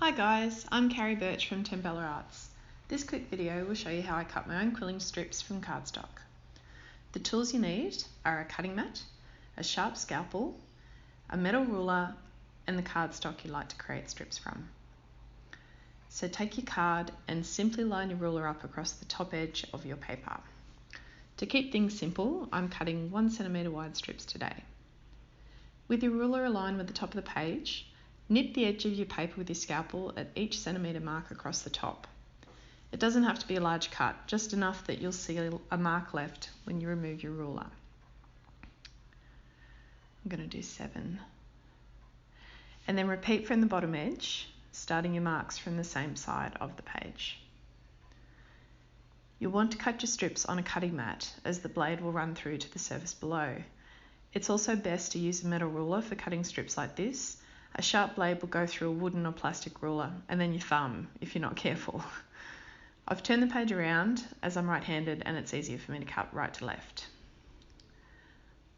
Hi guys, I'm Carrie from Tambella Arts. This quick video will show you how I cut my own quilling strips from cardstock. The tools you need are a cutting mat, a sharp scalpel, a metal ruler, and the cardstock you'd like to create strips from. So take your card and simply line your ruler up across the top edge of your paper. To keep things simple, I'm cutting 1 centimetre wide strips today. With your ruler aligned with the top of the page, nip the edge of your paper with your scalpel at each centimetre mark across the top. It doesn't have to be a large cut, just enough that you'll see a mark left when you remove your ruler. I'm going to do 7. And then repeat from the bottom edge, starting your marks from the same side of the page. You'll want to cut your strips on a cutting mat as the blade will run through to the surface below. It's also best to use a metal ruler for cutting strips like this. A sharp blade will go through a wooden or plastic ruler and then your thumb if you're not careful. I've turned the page around as I'm right-handed and it's easier for me to cut right to left.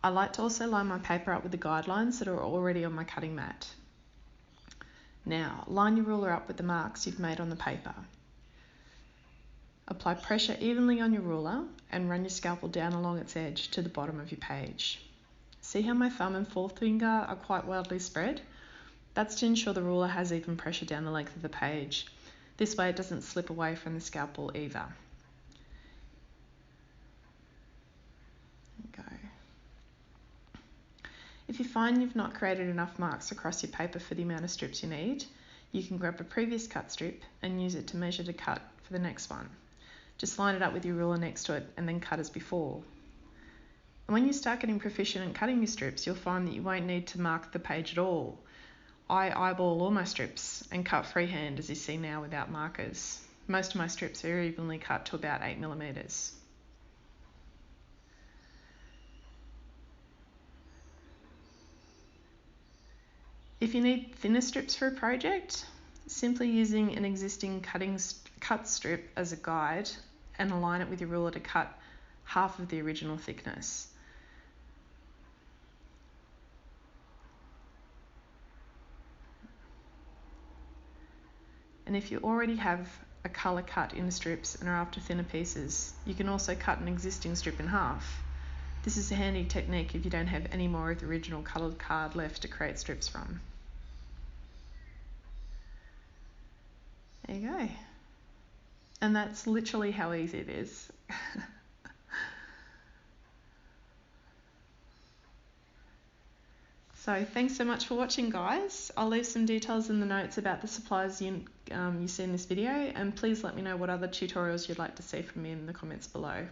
I like to also line my paper up with the guidelines that are already on my cutting mat. Now, line your ruler up with the marks you've made on the paper. Apply pressure evenly on your ruler and run your scalpel down along its edge to the bottom of your page. See how my thumb and forefinger are quite widely spread? That's to ensure the ruler has even pressure down the length of the page. This way it doesn't slip away from the scalpel either. There we go. If you find you've not created enough marks across your paper for the amount of strips you need, you can grab a previous cut strip and use it to measure to cut for the next one. Just line it up with your ruler next to it and then cut as before. And when you start getting proficient at cutting your strips, you'll find that you won't need to mark the page at all. I eyeball all my strips and cut freehand, as you see now, without markers. Most of my strips are evenly cut to about 8 millimetres. If you need thinner strips for a project, simply using an existing cut strip as a guide and align it with your ruler to cut half of the original thickness. And if you already have a colour cut in the strips and are after thinner pieces, you can also cut an existing strip in half. This is a handy technique if you don't have any more of the original coloured card left to create strips from. There you go. And that's literally how easy it is. So thanks so much for watching, guys. I'll leave some details in the notes about the supplies you see in this video, and please let me know what other tutorials you'd like to see from me in the comments below.